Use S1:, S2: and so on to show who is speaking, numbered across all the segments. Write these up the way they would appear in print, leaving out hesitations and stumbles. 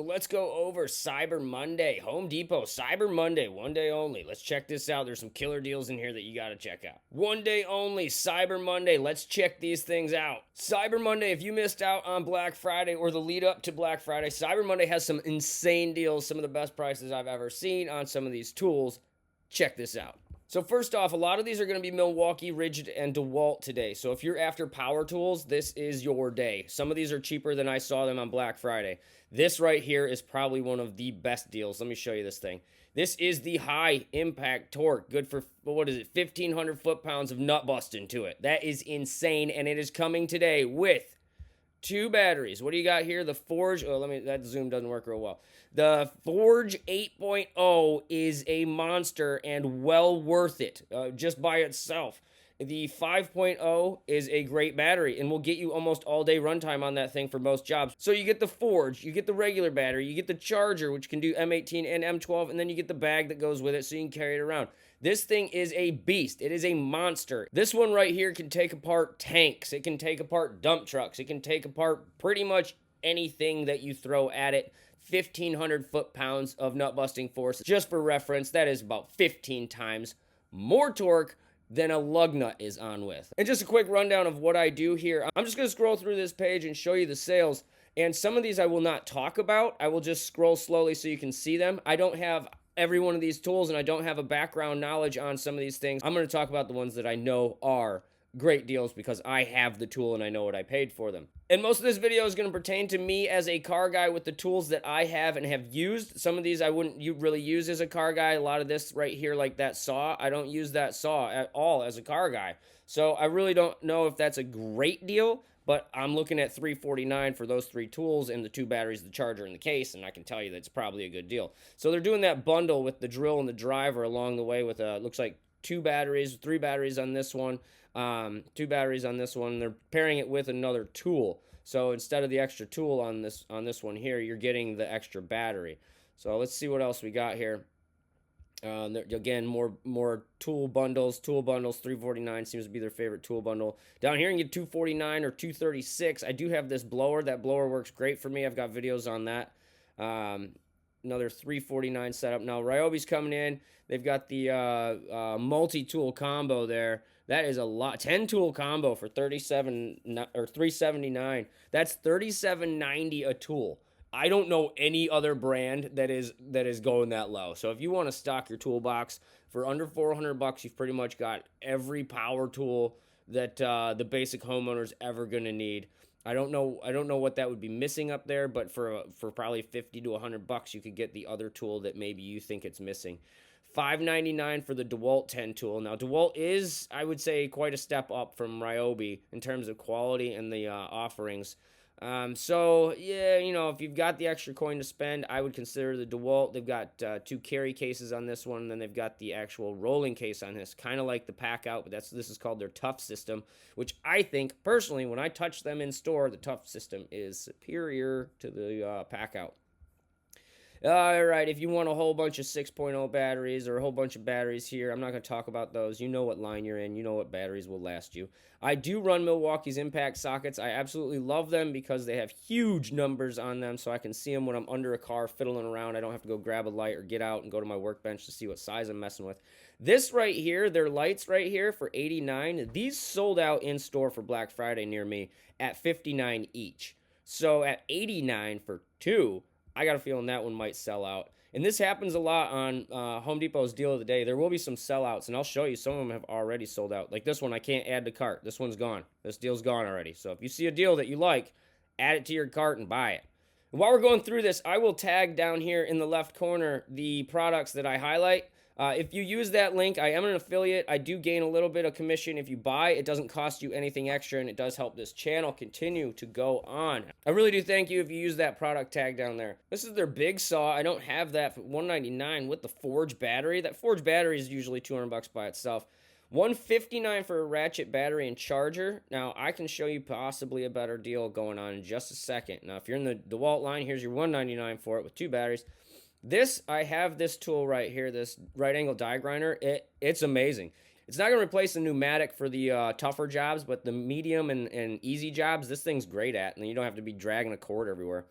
S1: let's go over Cyber Monday. Home Depot, Cyber Monday, one day only. Let's check this out. There's some killer deals in here that you got to check out. One day only, Cyber Monday. Let's check these things out. Cyber Monday, if you missed out on Black Friday or the lead up to Black Friday, Cyber Monday has some insane deals, some of the best prices I've ever seen on some of these tools. Check this out. So first off, a lot of these are going to be Milwaukee, Rigid, and DeWalt today. So if you're after power tools, this is your day. Some of these are cheaper than I saw them on Black Friday. This right here is probably one of the best deals. Let me show you this thing. This is the high impact torque. Good for, what is it, 1,500 foot-pounds of nut busting to it. That is insane, and it is coming today with 2 batteries. What do you got here? The Forge, that zoom doesn't work real well. The Forge 8.0 is a monster and well worth it just by itself. The 5.0 is a great battery and will get you almost all day runtime on that thing for most jobs. So you get the Forge, you get the regular battery, you get the charger, which can do M18 and M12, and then you get the bag that goes with it so you can carry it around. This thing is a beast. It is a monster. This one right here can take apart tanks. It can take apart dump trucks. It can take apart pretty much anything that you throw at it. 1,500 foot-pounds of nut-busting force. Just for reference, that is about 15 times more torque than a lug nut is on with. And just a quick rundown of what I do here. I'm just going to scroll through this page and show you the sales. And some of these I will not talk about. I will just scroll slowly so you can see them. I don't have every one of these tools and I don't have a background knowledge on some of these things. I'm going to talk about the ones that I know are great deals because I have the tool and I know what I paid for them. And most of this video is going to pertain to me as a car guy with the tools that I have and have used. Some of these I wouldn't really use as a car guy. A lot of this right here, like that saw, I don't use that saw at all as a car guy. So I really don't know if that's a great deal, but I'm looking at $349 for those 3 tools and the 2 batteries, the charger, and the case, and I can tell you that's probably a good deal. So they're doing that bundle with the drill and the driver along the way with looks like 2 batteries, 3 batteries on this one, 2 batteries on this one. They're pairing it with another tool. So instead of the extra tool on this one here, you're getting the extra battery. So let's see what else we got here. Again, more tool bundles. Tool bundles, $349 seems to be their favorite tool bundle. Down here, you can get $249 or $236. I do have this blower. That blower works great for me. I've got videos on that. Another $349 setup. Now, Ryobi's coming in. They've got the multi-tool combo there. That is a lot. 10-tool combo for $379. That's $37.90 a tool. I don't know any other brand that is going that low. So if you want to stock your toolbox for under $400, you've pretty much got every power tool that the basic homeowner's ever going to need. I don't know what that would be missing up there, but for probably $50 to $100, you could get the other tool that maybe you think it's missing. $599 for the DeWalt 10 tool. Now, DeWalt is, I would say, quite a step up from Ryobi in terms of quality and the offerings. So, yeah, you know, if you've got the extra coin to spend, I would consider the DeWalt. They've got 2 carry cases on this one, and then they've got the actual rolling case on this, kind of like the Pack Out, but this is called their Tough system, which I think, personally, when I touch them in store, the Tough system is superior to the Pack Out. All right, if you want a whole bunch of 6.0 batteries or a whole bunch of batteries here, I'm not going to talk about those. You know what line you're in. You know what batteries will last you. I do run Milwaukee's impact sockets. I absolutely love them because they have huge numbers on them, so I can see them when I'm under a car fiddling around. I don't have to go grab a light or get out and go to my workbench to see what size I'm messing with. This right here, their lights right here for $89, these sold out in store for Black Friday near me at $59 each. So at $89 for 2, I got a feeling that one might sell out. And this happens a lot on Home Depot's deal of the day. There will be some sellouts, and I'll show you. Some of them have already sold out. Like this one, I can't add to cart. This one's gone. This deal's gone already. So if you see a deal that you like, add it to your cart and buy it. And while we're going through this, I will tag down here in the left corner the products that I highlight. If you use that link, I am an affiliate. I do gain a little bit of commission if you buy. It doesn't cost you anything extra, and it does help this channel continue to go on. I really do thank you if you use that product tag down there. This is their big saw. I don't have that for $199 with the Forge battery. That Forge battery is usually $200 by itself. $159 for a Ratchet battery and charger. Now, I can show you possibly a better deal going on in just a second. Now, if you're in the DeWalt line, here's your $199 for it with 2 batteries. I have this tool right here, this right angle die grinder. It's amazing. It's not going to replace the pneumatic for the tougher jobs, but the medium and easy jobs, this thing's great at, and you don't have to be dragging a cord everywhere.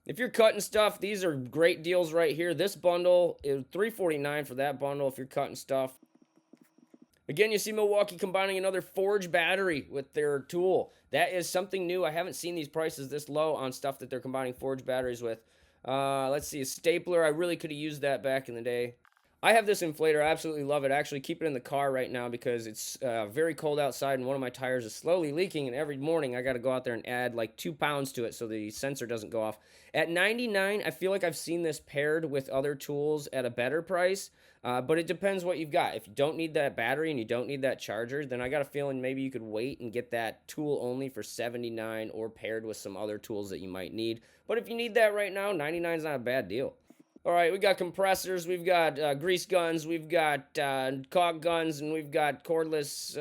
S1: If you're cutting stuff, these are great deals right here. This bundle is $349 for that bundle if you're cutting stuff. Again, you see Milwaukee combining another Forge battery with their tool. That is something new. I haven't seen these prices this low on stuff that they're combining Forge batteries with. Let's see, a stapler. I really could have used that back in the day. I have this inflator. I absolutely love it. I actually keep it in the car right now because it's very cold outside and one of my tires is slowly leaking. And every morning I got to go out there and add like 2 pounds to it so the sensor doesn't go off. At $99, I feel like I've seen this paired with other tools at a better price. But it depends what you've got. If you don't need that battery and you don't need that charger, then I got a feeling maybe you could wait and get that tool only for $79 or paired with some other tools that you might need. But if you need that right now, $99 is not a bad deal. All right, we got compressors, we've got grease guns, we've got caulk guns, and we've got cordless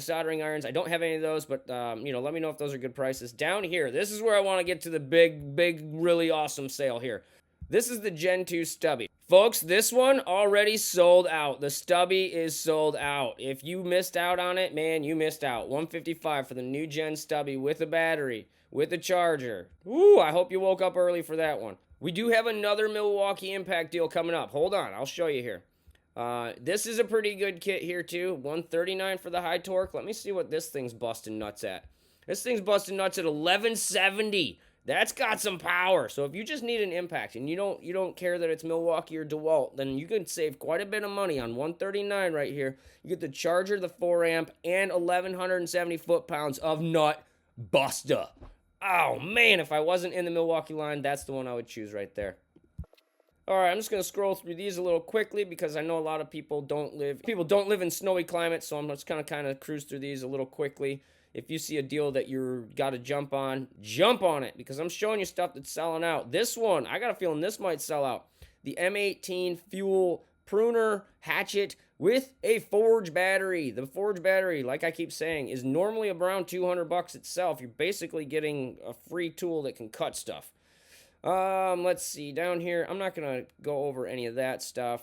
S1: soldering irons. I don't have any of those, but, let me know if those are good prices. Down here, this is where I want to get to the big, really awesome sale here. This is the Gen 2 Stubby. Folks, this one already sold out. The Stubby is sold out. If you missed out on it, man, you missed out. $155 for the new Gen Stubby with a battery, with a charger. Woo, I hope you woke up early for that one. We do have another Milwaukee Impact deal coming up. Hold on, I'll show you here. This is a pretty good kit here too. $139 for the high torque. Let me see what this thing's busting nuts at. This thing's busting nuts at $1170. That's got some power. So if you just need an impact and you don't care that it's Milwaukee or DeWalt, then you can save quite a bit of money on $139 right here. You get the charger, the 4 amp, and 1,170 foot-pounds of nut buster. Oh man, if I wasn't in the Milwaukee line, that's the one I would choose right there. All right, I'm just gonna scroll through these a little quickly because I know a lot of people don't live in snowy climates, so I'm just gonna kind of cruise through these a little quickly. If you see a deal that you're got to jump on it because I'm showing you stuff that's selling out. This one, I got a feeling this might sell out. The M18 Fuel Pruner Hatchet with a Forge battery. The Forge battery, like I keep saying, is normally around $200 itself. You're basically getting a free tool that can cut stuff. Let's see, down here, I'm not going to go over any of that stuff.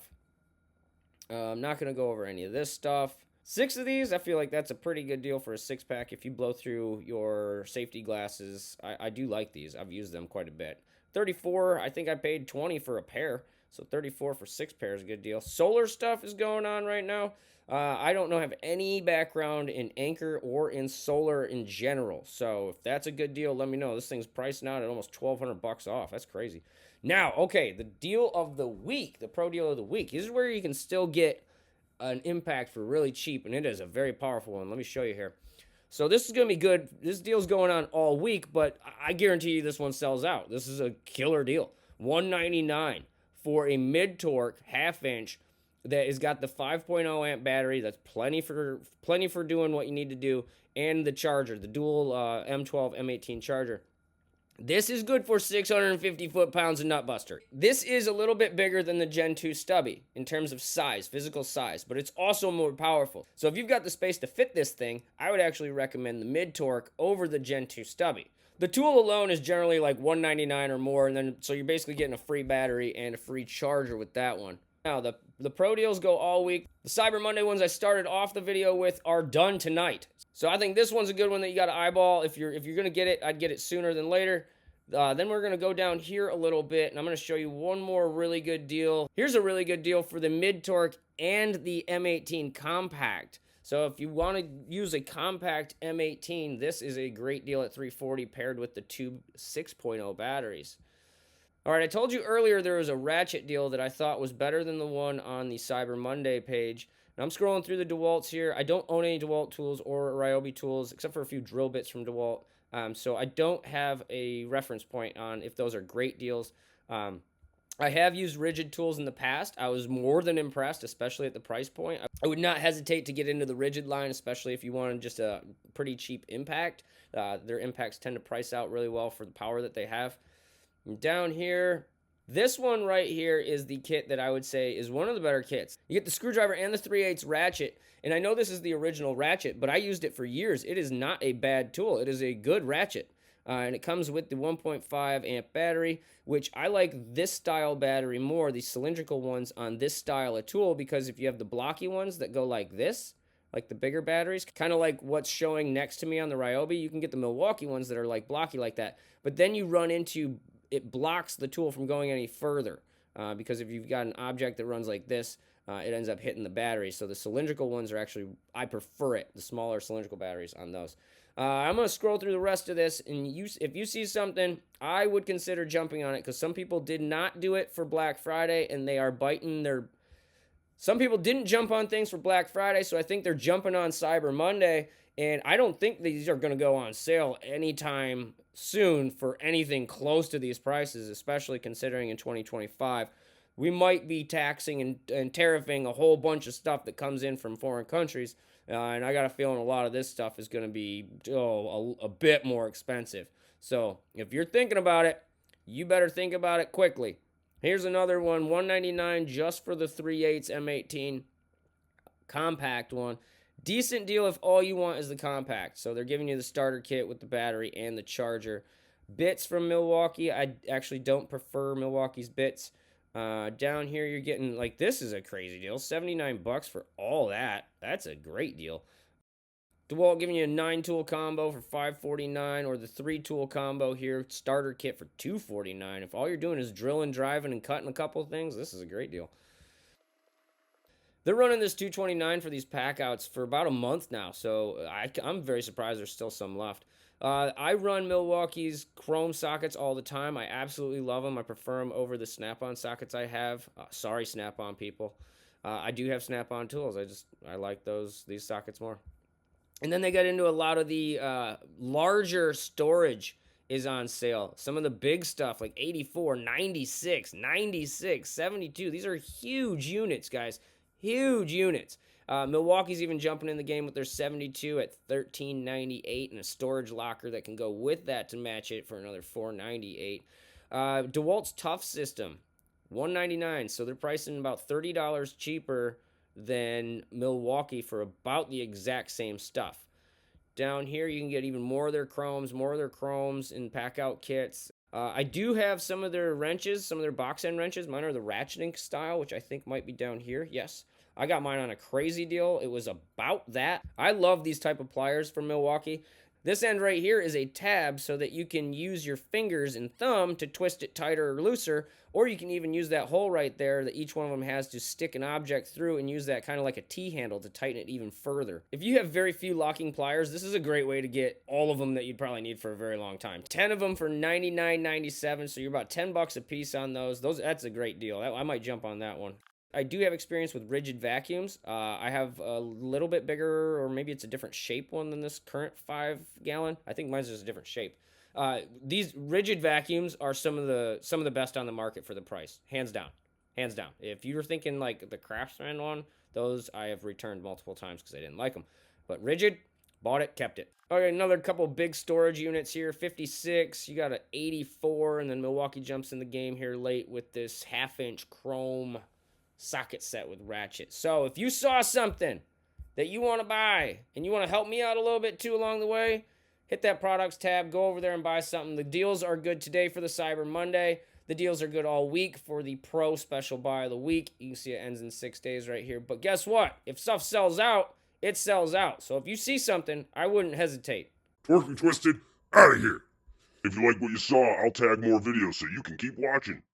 S1: I'm not going to go over any of this stuff. 6 of these, I feel like that's a pretty good deal for a 6-pack if you blow through your safety glasses. I do like these. I've used them quite a bit. 34, I think I paid 20 for a pair. So 34 for 6 pairs is a good deal. Solar stuff is going on right now. I don't have any background in Anchor or in solar in general. So if that's a good deal, let me know. This thing's priced now at almost $1,200 off. That's crazy. Now, okay, the deal of the week, the pro deal of the week. This is where you can still get an impact for really cheap, and it is a very powerful one. Let me show you here. So this is going to be good. This deal's going on all week, but I guarantee you this one sells out. This is a killer deal. $199 for a mid-torque half-inch that has got the 5.0 amp battery. That's plenty for doing what you need to do, and the charger, the dual M12 M18 charger. This is good for 650 foot-pounds of nutbuster. This is a little bit bigger than the Gen 2 Stubby in terms of size, physical size, but it's also more powerful. So if you've got the space to fit this thing, I would actually recommend the mid-torque over the Gen 2 Stubby. The tool alone is generally like $199 or more, and then so you're basically getting a free battery and a free charger with that one. Now, the pro deals go all week. The Cyber Monday ones I started off the video with are done tonight. So I think this one's a good one that you got to eyeball. If you're going to get it, I'd get it sooner than later. Then we're going to go down here a little bit, and I'm going to show you one more really good deal. Here's a really good deal for the mid-torque and the M18 compact. So if you want to use a compact M18, this is a great deal at $340 paired with the two 6.0 batteries. All right, I told you earlier there was a Ratchet deal that I thought was better than the one on the Cyber Monday page. And I'm scrolling through the DeWalts here. I don't own any DeWalt tools or Ryobi tools, except for a few drill bits from DeWalt. So I don't have a reference point on if those are great deals. I have used Rigid tools in the past. I was more than impressed, especially at the price point. I would not hesitate to get into the Rigid line, especially if you wanted just a pretty cheap impact. Their impacts tend to price out really well for the power that they have. And down here, this one right here is the kit that I would say is one of the better kits. You get the screwdriver and the 3/8 ratchet. And I know this is the original ratchet, but I used it for years. It is not a bad tool. It is a good ratchet. And it comes with the 1.5 amp battery, which I like this style battery more, the cylindrical ones on this style of tool, because if you have the blocky ones that go like this, like the bigger batteries, kind of like what's showing next to me on the Ryobi, you can get the Milwaukee ones that are like blocky like that. But then you run into it blocks the tool from going any further. Because if you've got an object that runs like this, it ends up hitting the battery. So the cylindrical ones are actually, I prefer it, the smaller cylindrical batteries on those. I'm going to scroll through the rest of this, and if you see something, I would consider jumping on it, because some people did not do it for Black Friday, and they are biting their... Some people didn't jump on things for Black Friday, so I think they're jumping on Cyber Monday, and I don't think these are going to go on sale anytime soon for anything close to these prices, especially considering in 2025, we might be taxing and tariffing a whole bunch of stuff that comes in from foreign countries. And I got a feeling a lot of this stuff is going to be a bit more expensive. So if you're thinking about it, you better think about it quickly. Here's another one, $199 just for the 3/8 M18 compact one. Decent deal if all you want is the compact. So they're giving you the starter kit with the battery and the charger. Bits from Milwaukee. I actually don't prefer Milwaukee's bits. Down here you're getting, like, this is a crazy deal, $79 for all that. That's a great deal. DeWalt giving you a 9-tool combo for $549, or the 3-tool combo here, starter kit for $249. If all you're doing is drilling, driving, and cutting a couple things, this is a great deal. They're running this $229 for these pack outs for about a month now, so I'm very surprised there's still some left. I run Milwaukee's chrome sockets all the time. I absolutely love them. I prefer them over the Snap-on sockets I have. Sorry, Snap-on people. I do have Snap-on tools. I like these sockets more. And then they got into a lot of the larger storage is on sale. Some of the big stuff like 84, 96, 96, 72. These are huge units, guys. Huge units. Milwaukee's even jumping in the game with their 72 at $13.98, and a storage locker that can go with that to match it for another $4.98. DeWalt's Tough System, $199. So they're pricing about $30 cheaper than Milwaukee for about the exact same stuff. Down here, you can get even more of their chromes in pack-out kits. I do have some of their wrenches, some of their box end wrenches. Mine are the ratcheting style, which I think might be down here. Yes. I got mine on a crazy deal. It was about that. I love these type of pliers from Milwaukee. This end right here is a tab so that you can use your fingers and thumb to twist it tighter or looser, or you can even use that hole right there that each one of them has to stick an object through and use that kind of like a T-handle to tighten it even further. If you have very few locking pliers, this is a great way to get all of them that you'd probably need for a very long time. 10 of them for $99.97, so you're about $10 a piece on those. That's a great deal. I might jump on that one. I do have experience with rigid vacuums. I have a little bit bigger, or maybe it's a different shape one than this current 5-gallon. I think mine's just a different shape. These rigid vacuums are some of the best on the market for the price, hands down, hands down. If you were thinking like the Craftsman one, those I have returned multiple times because I didn't like them. But rigid, bought it, kept it. Okay, another couple big storage units here. 56, you got an 84, and then Milwaukee jumps in the game here late with this 1/2-inch chrome socket set with Ratchet. So if you saw something that you want to buy and you want to help me out a little bit too along the way, hit that products tab, go over there and buy something. The deals are good today for the Cyber Monday. The deals are good all week for the Pro Special Buy of the Week. You can see it ends in 6 days right here. But guess what? If stuff sells out, it sells out. So if you see something, I wouldn't hesitate.
S2: Twerk and Twisted, out of here. If you like what you saw, I'll tag more videos so you can keep watching.